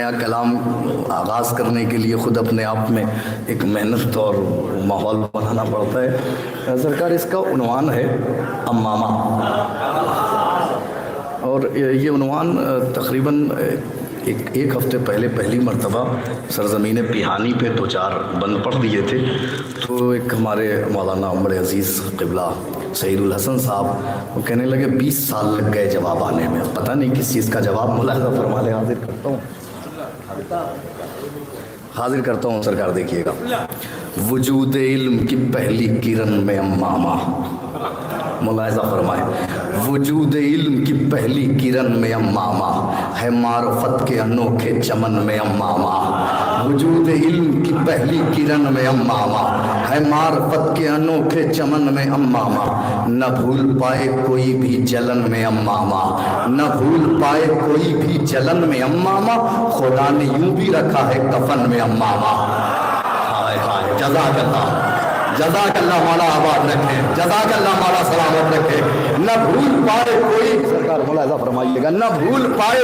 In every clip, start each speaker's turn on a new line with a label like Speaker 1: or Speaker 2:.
Speaker 1: نیا کلام آغاز کرنے کے لیے خود اپنے آپ میں ایک محنت اور ماحول بنانا پڑتا ہے۔ سرکار اس کا عنوان ہے امامہ، اور یہ عنوان تقریباً ایک ہفتے پہلے پہلی مرتبہ سرزمین پیہانی پہ دو چار بند پڑھ دیے تھے، تو ایک ہمارے مولانا بڑے عزیز قبلہ سعید الحسن صاحب وہ کہنے لگے 20 سال لگ گئے جواب آنے میں، پتہ نہیں کس چیز کا جواب، ملاحظہ فرما لیں، حاضر کرتا ہوں سرکار، دیکھیے گا۔ وجود علم کی پہلی کرن میں امامہ، ملاحظہ فرمائیں، وجود علم کی پہلی کرن میں امامہ ہے معرفت کے انوکھے چمن میں امامہ، وجود علم کی پہلی کرن میں امامہ ہے معرفت کے انوکھے چمن میں امامہ، نہ بھول پائے کوئی بھی جلن میں امامہ، نہ بھول پائے کوئی بھی جلن میں امامہ، خدا نے یوں بھی رکھا ہے کفن میں امامہ۔ ہائے ہائے، جزاک اللہ، جزاک اللہ مولا آباد رکھے، جزاک اللہ مولا سلامت رکھے۔ نہ بھول پائے کوئی، سرکار ملاحظہ فرمائیے گا، نہ بھول پائے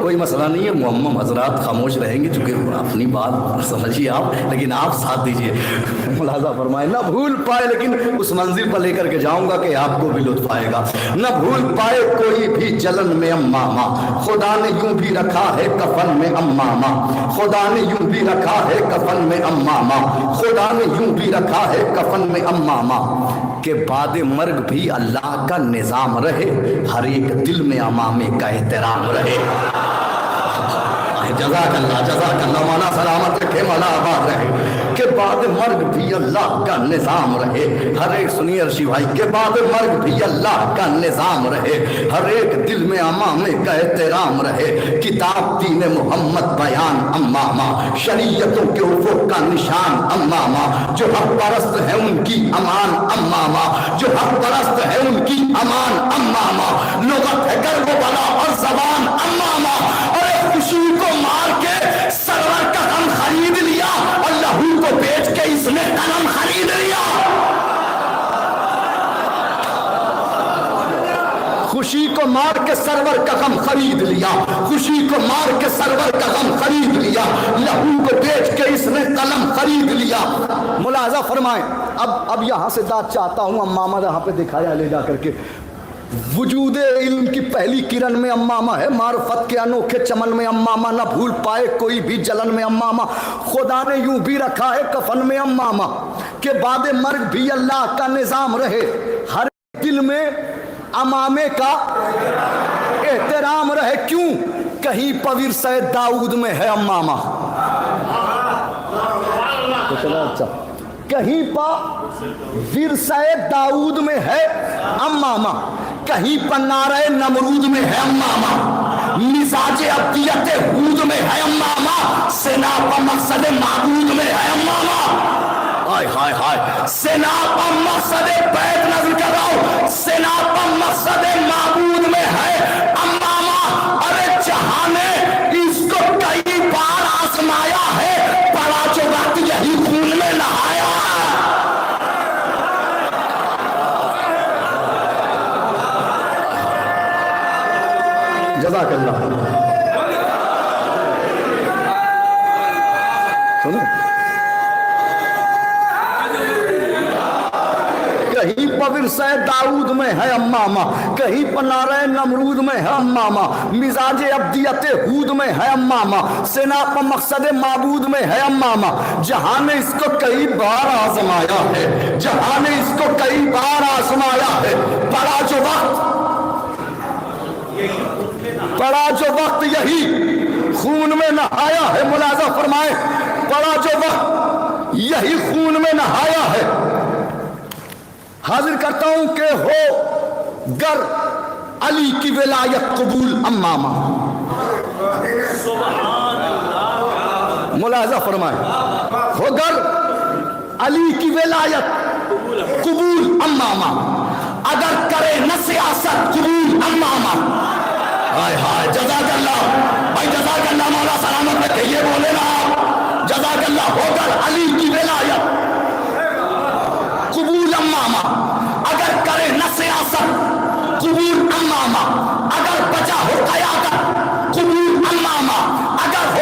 Speaker 1: کوئی مسئلہ نہیں ہے، معمم حضرات خاموش رہیں گے چونکہ اپنی بات سمجھیے آپ، لیکن آپ ساتھ دیجئے، ملاحظہ فرمائیں، نہ بھول پائے، لیکن اس منزل پر لے کر کے جاؤں گا کہ آپ کو بھی لطف آئے گا۔ نہ بھول پائے کوئی بھی جلن میں امامہ، خدا نے یوں بھی رکھا ہے کفن میں امامہ، خدا نے یوں بھی رکھا ہے کفن میں امامہ، خدا نے یوں بھی رکھا ہے کفن میں امامہ، کہ بعد مرگ بھی اللہ کا نظام رہے، ہر ایک دل میں امامے کا احترام رہے۔ جزاک اللہ مولا سلامت رکھے، مولا آباد رہے، کہ بعد مرگ بھی اللہ کا نظام رہے، ہر ایک، سنیے ارشی بھائی، کہ بعد مرگ بھی اللہ کا نظام رہے، ہر ایک دل میں امامے کا احترام رہے، کتاب دین محمد بیان امامہ، شریعتوں کے افق کا نشان امامہ، جو حق پرست ہے ان کی امان امامہ، جو حق پرست ہے ان کی امان امامہ، لغت ہے گر و بلا اور زبان امامہ، اور خوشی کو مار کے سرور کا غم خرید لیا اور لہو کو بیچ کے اس نے قلم خرید لیا۔ خوشی کو مار کے سرور کا غم خرید لیا، خوشی کو مار کے سرور کا غم خرید لیا، لہو کو بیچ کے اس نے قلم خرید لیا۔ ملاحظہ فرمائیں، اب یہاں سے داد چاہتا ہوں، امامہ یہاں پہ دکھایا لے جا کر کے، وجود علم کی پہلی کرن میں امامہ ہے معرفت کے انوکھے چمن میں امامہ، نہ بھول پائے کوئی بھی جلن میں امامہ، خدا نے یوں بھی رکھا ہے کفن میں امامہ، کہ بعد مرگ بھی اللہ کا نظام رہے، ہر دل میں امامے کا احترام رہے۔ کیوں؟ کہیں پورثہ داؤد میں ہے امامہ، کہیں ورثہ داؤد میں ہے امامہ، کہیں پر نعرہ نمرود میں ہے امامہ، مزاج ابدیت ہود میں ہے امامہ، سنا پر مقصد معبود میں ہے امامہ۔ ہائے ہائے ہائے، سنا پر مقصد بیت نظر کر رہا ہوں، سنا پر مقصد معبود میں ہے امامہ۔ ارے جہاں نے اس کو کئی بار آزمایا ہے، پڑا جو وقت یہی خون میں نہایا۔ جزاک اللہ، سنو، کہیں پورثہ داؤد میں ہے امامہ، کہیں پر نعرہ نمرود میں ہے امامہ، مزاج ابدیت ہود میں ہے امامہ، سنا پر مقصد معبود میں ہے امامہ۔ جہاں نے اس کو کئی بار آزمایا ہے، جہاں نے اس کو کئی بار آزمایا ہے، پڑا جو وقت یہی خون میں نہایا ہے، ملاحظہ فرمائے، پڑا جو وقت یہی خون میں نہایا ہے۔ حاضر کرتا ہوں کہ ہو گر علی کی ولایت قبول امامہ، ملاحظہ فرمائے، ہو گر علی کی ولایت قبول امامہ، اگر کرے نہ سیاست قبول امامہ۔ ہائے ہائے، جزاک اللہ بھائی، جزاک اللہ مولا سلامت رکھے، یہ بولے نا آپ، جزاک اللہ، ہو گر علی کی ولایت قبول امامہ، اگر کرے نہ سیاست قبول امامہ، اگر بچا ہو قیادت قبول امامہ، اگر ہو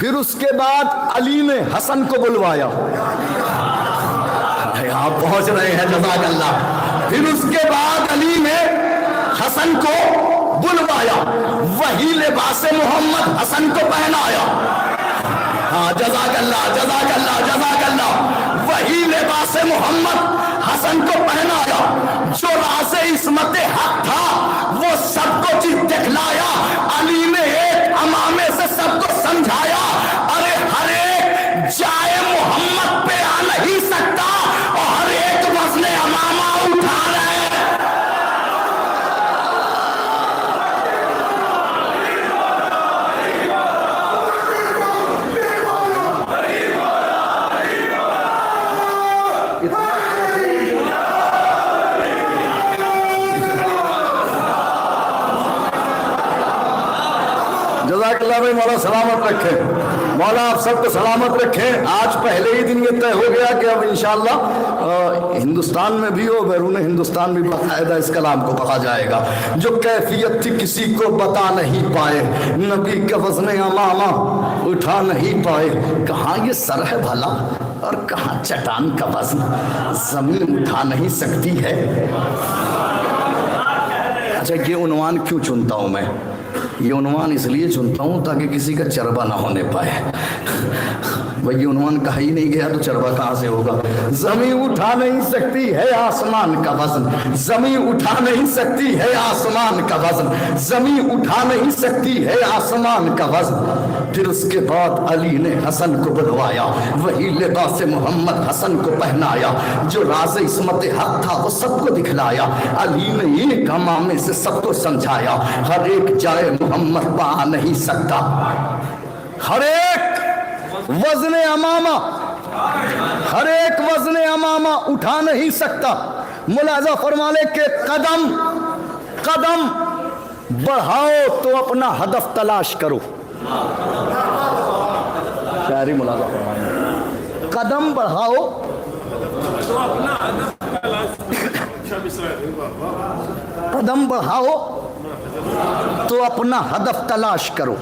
Speaker 1: پھر اس کے بعد علی نے حسن کو بلوایا. آپ پہنچ رہے ہیں, جزاک اللہ. پھر اس کے بعد علی نے حسن کو بلوایا, وہی لباس محمد حسن کو پہنایا. ہاں جزاک اللہ, جزاک اللہ, جزاک اللہ. وہی لباس محمد حسن کو پہنایا. جو راز عصمت حق تھا وہ سب کو دکھلایا. علی نے ایک امامے سے سب کو سمجھایا, ارے ہر ایک جائے محمد پہ آ نہیں سکتا اور ہر ایک وزن امامہ اٹھا رہے. جزاک اللہ بھائی, مولا سلامت رکھے, مولا آپ سب کو سلامت رکھے. آج پہلے ہی دن یہ طے ہو گیا کہ اب انشاءاللہ ہندوستان میں بھی ہو بیرون ہندوستان بھی باقاعدہ اس کلام کو پڑھا جائے گا. جو کیفیت تھی کسی کو بتا نہیں پائے, نبی کا وزن امامہ اٹھا نہیں پائے. کہاں یہ سر ہے بھلا اور کہاں چٹان کا وزن, زمین اٹھا نہیں سکتی ہے. اچھا یہ عنوان کیوں چنتا ہوں میں؟ یہ عنوان اس لیے چنتا ہوں تاکہ کسی کا چربا نہ ہونے پائے. بھئی یہ عنوان کہا ہی نہیں گیا تو چربا کہاں سے ہوگا؟ زمین اٹھا نہیں سکتی ہے آسمان کا وزن, زمین اٹھا نہیں سکتی ہے آسمان کا وزن, زمین اٹھا نہیں سکتی ہے آسمان کا وزن. پھر اس کے بعد علی نے حسن کو بلوایا, وہی لباس محمد حسن کو پہنایا. جو راز عصمت حق تھا وہ سب کو دکھلایا. علی نے ایک امامے سے سب کو سمجھایا, ہر ایک جائے محمد پا نہیں سکتا. ہر ایک وزن امامہ, ہر ایک وزن امامہ اٹھا نہیں سکتا. ملاحظہ فرما لے کہ قدم قدم بڑھاؤ تو اپنا ہدف تلاش کرو. شاعری ملاحظہ فرما لے, قدم بڑھاؤ قدم بڑھاؤ تو اپنا ہدف تلاش کرو.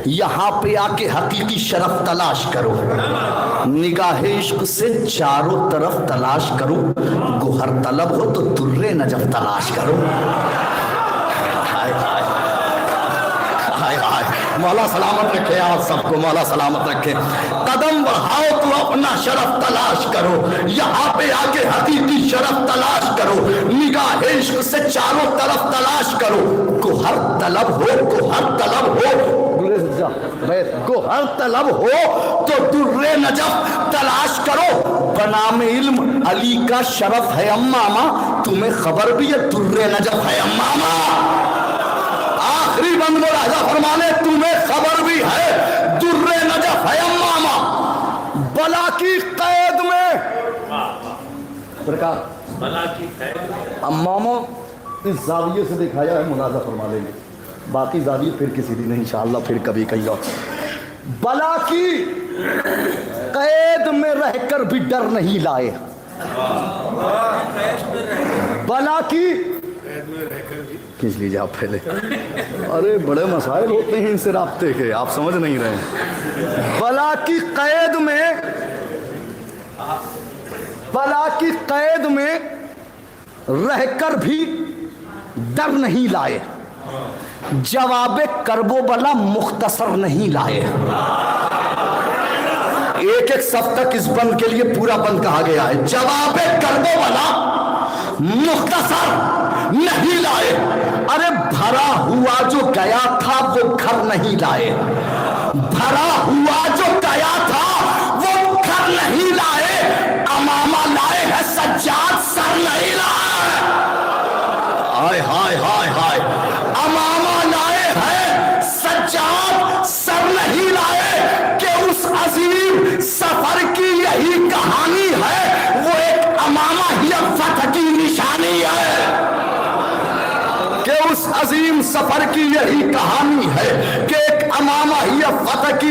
Speaker 1: یہاں پہ آ کے حقیقی شرف تلاش کرو. نگاہ عشق سے چاروں طرف تلاش کرو. گوہر طلب ہو تو در نجف تلاش کرو. مولا سلامت رکھے آپ سب کو, مولا سلامت رکھے. قدم بڑھاؤ تو اپنا شرف تلاش کرو. یہاں پہ آ کے حقیقی شرف تلاش کرو. نگاہ عشق سے چاروں طرف تلاش کرو. گوہر طلب ہو, گوہر طلب ہو, گوہر طلب ہو تو در نجف تلاش کرو. بنام علم علی کا شرف ہے امامہ, تمہیں خبر بھی ہے در نجف ہے امامہ. آخری بند ملاحظہ فرمانے, تمہیں خبر بھی ہے در نجف ہے امامہ. بلا کی قید میں امامہ اس زاویے سے دکھایا ہے, ملاحظہ فرما لیں گے. باقی زاویے پھر کسی دن انشاءاللہ پھر کبھی کہیں اور. بلا کی قید میں رہ کر بھی ڈر نہیں لائے. بلا کی کھینچ لیجیے آپ پہلے, ارے بڑے مسائل ہوتے ہیں ان سے رابطے کے, آپ سمجھ نہیں رہے ہیں. بلا کی قید میں, بلا کی قید میں رہ کر بھی ڈر نہیں لائے. جواب کرب و بلا مختصر نہیں لائے. ایک ایک صف تک اس بند کے لیے پورا بند کہا گیا ہے. جواب کرب و بلا مختصر نہیں لائے. ارے بھرا ہوا جو گیا تھا وہ گھر نہیں لائے. بھرا ہوا جو گیا تھا وہ گھر نہیں لائے. امامہ لائے ہے سجاد, سر نہیں لائے. ہائے ہائے ہائے ہائے, امامہ لائے ہے سجاد, سر نہیں لائے. کہ اس عظیم سفر کی یہی کہانی ہے, وہ ایک امامہ ہی فتح کی نشانی ہے. کہ اس عظیم سفر کی یہی کہانی ہے کہ ایک امامہ ہی فتح کی